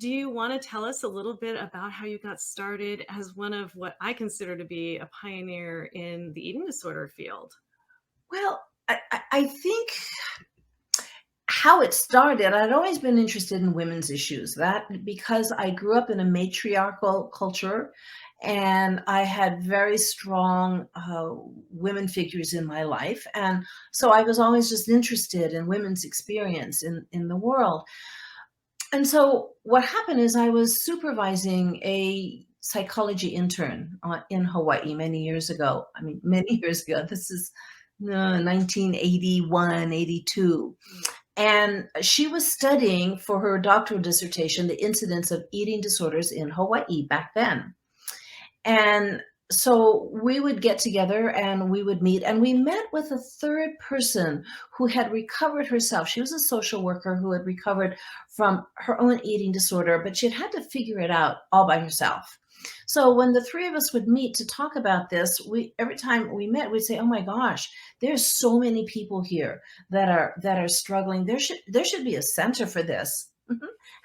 do you want to tell us a little bit about how you got started as one of what I consider to be a pioneer in the eating disorder field? Well, I think how it started, I'd always been interested in women's issues. That because I grew up in a matriarchal culture and I had very strong women figures in my life. And so I was always just interested in women's experience in the world. And so what happened is I was supervising a psychology intern in Hawaii many years ago. I mean, many years ago. This is 1981, 82. And she was studying for her doctoral dissertation the incidence of eating disorders in Hawaii back then. And so we would get together and we would meet, and we met with a third person who had recovered herself. She was a social worker who had recovered from her own eating disorder, but she had to figure it out all by herself. So when the three of us would meet to talk about this, we every time we met, we'd say, "Oh my gosh, there's so many people here that are struggling. There should be a center for this."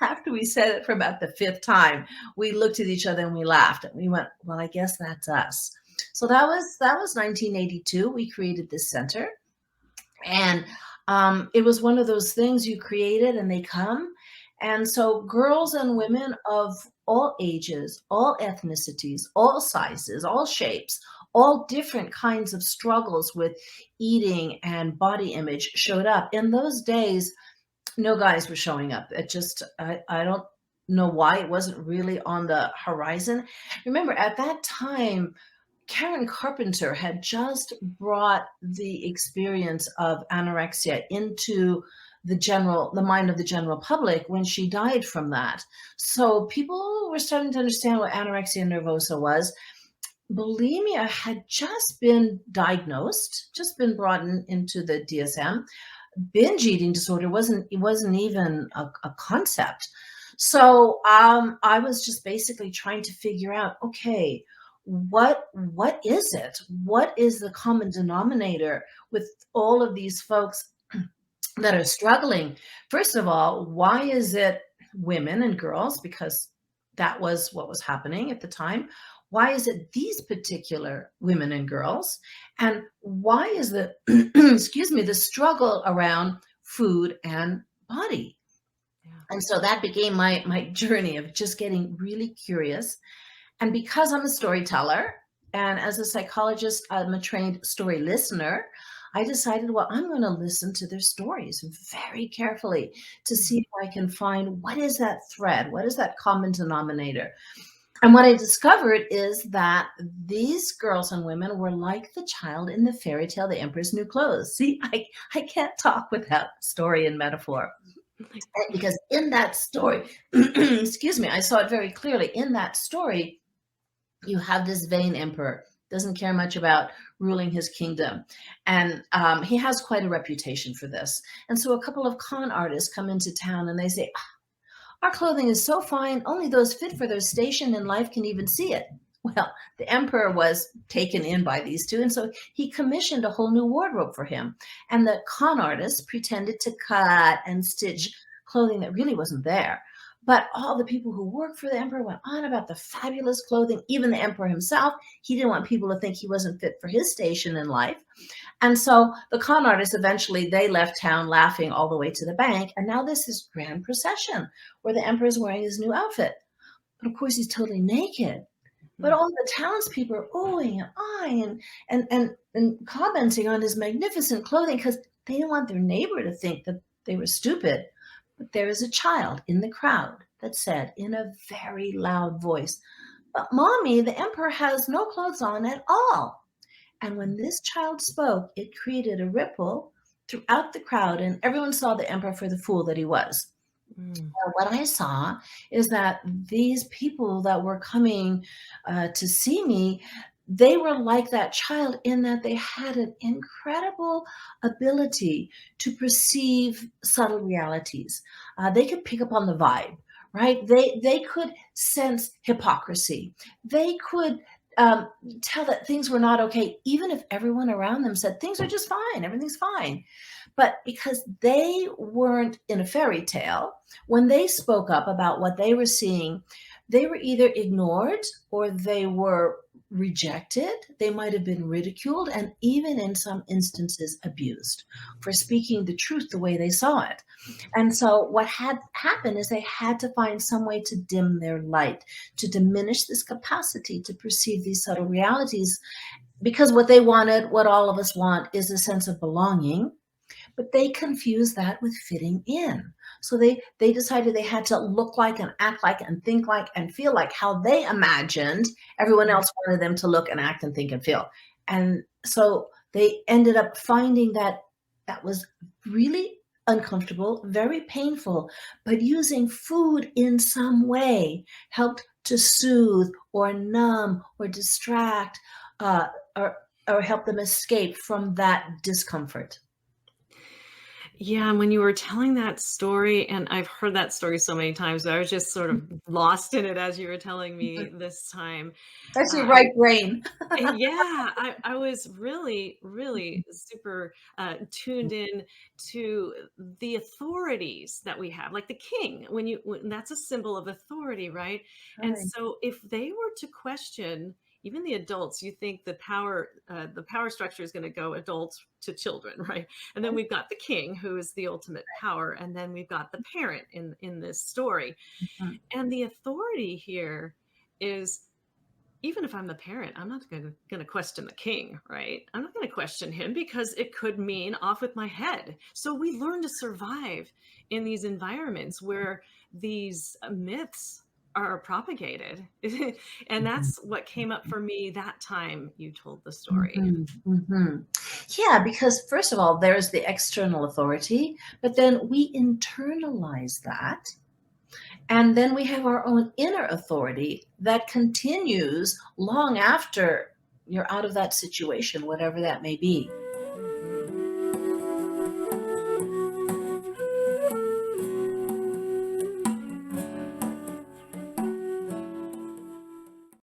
After we said it for about the fifth time, we looked at each other and we laughed and we went, "Well, I guess that's us." So that was 1982. We created this center, and it was one of those things you created and they come. And so girls and women of all ages, all ethnicities, all sizes, all shapes, all different kinds of struggles with eating and body image showed up. In those days, no guys were showing up. I don't know why it wasn't really on the horizon. Remember, at that time, Karen Carpenter had just brought the experience of anorexia into the mind of the general public when she died from that. So people were starting to understand what anorexia nervosa was. Bulimia had just been diagnosed, just been brought into the DSM. Binge eating disorder wasn't even a concept. So I was just basically trying to figure out, okay, what is it? What is the common denominator with all of these folks that are struggling? First of all, why is it women and girls? Because that was what was happening at the time. Why is it these particular women and girls? And why is the excuse me, the struggle around food and body? Yeah. And so that became my journey of just getting really curious. And because I'm a storyteller, and as a psychologist, I'm a trained story listener, I decided, well, I'm going to listen to their stories very carefully to see Mhm. if I can find what is that thread, what is that common denominator. And what I discovered is that these girls and women were like the child in the fairy tale, The Emperor's New Clothes. See, I can't talk without story and metaphor. Because in that story, excuse me, I saw it very clearly. In that story, you have this vain emperor, doesn't care much about ruling his kingdom. And he has quite a reputation for this. And so a couple of con artists come into town and they say, "Our clothing is so fine, only those fit for their station in life can even see it." Well, the emperor was taken in by these two, and so he commissioned a whole new wardrobe for him. And the con artist pretended to cut and stitch clothing that really wasn't there. But all the people who worked for the emperor went on about the fabulous clothing. Even the emperor himself, he didn't want people to think he wasn't fit for his station in life. And so the con artists eventually they left town laughing all the way to the bank. And now this is grand procession where the emperor is wearing his new outfit. But of course he's totally naked. But Mhm. all the townspeople are oohing and eyeing and commenting on his magnificent clothing because they didn't want their neighbor to think that they were stupid. But there is a child in the crowd that said in a very loud voice, "But mommy, the emperor has no clothes on at all." And when this child spoke, it created a ripple throughout the crowd, and everyone saw the emperor for the fool that he was. Mm. What I saw is that these people that were coming to see me, they were like that child in that they had an incredible ability to perceive subtle realities. They could pick up on the vibe, right? They could sense hypocrisy. They could tell that things were not okay, even if everyone around them said things are just fine, everything's fine. But because they weren't in a fairy tale, when they spoke up about what they were seeing, they were either ignored or they were rejected. They might have been ridiculed and even in some instances abused for speaking the truth the way they saw it. And so what had happened is they had to find some way to dim their light, to diminish this capacity to perceive these subtle realities, because what they wanted, what all of us want, is a sense of belonging, but they confused that with fitting in. So they decided they had to look like and act like and think like and feel like how they imagined everyone else wanted them to look and act and think and feel. And so they ended up finding that that was really uncomfortable, very painful, but using food in some way helped to soothe or numb or distract, uh, or or help them escape from that discomfort. Yeah, and when you were telling that story, and I've heard that story so many times, but I was just sort of lost in it as you were telling me this time. That's your I right brain. Yeah, I was really, really super, tuned in to the authorities that we have, like the king, when that's a symbol of authority, right? And Right. so if they were to question even the adults, you think the power structure is gonna go adults to children, right? And then we've got the king, who is the ultimate power, and then we've got the parent in this story. Mhm. And the authority here is, even if I'm the parent, I'm not gonna question the king, right? I'm not gonna question him because it could mean off with my head. So we learn to survive in these environments where these myths are propagated. And Mhm. that's what came up for me that time you told the story. Mhm. Mhm. Yeah, because first of all, there's the external authority, but then we internalize that, and then we have our own inner authority that continues long after you're out of that situation, whatever that may be.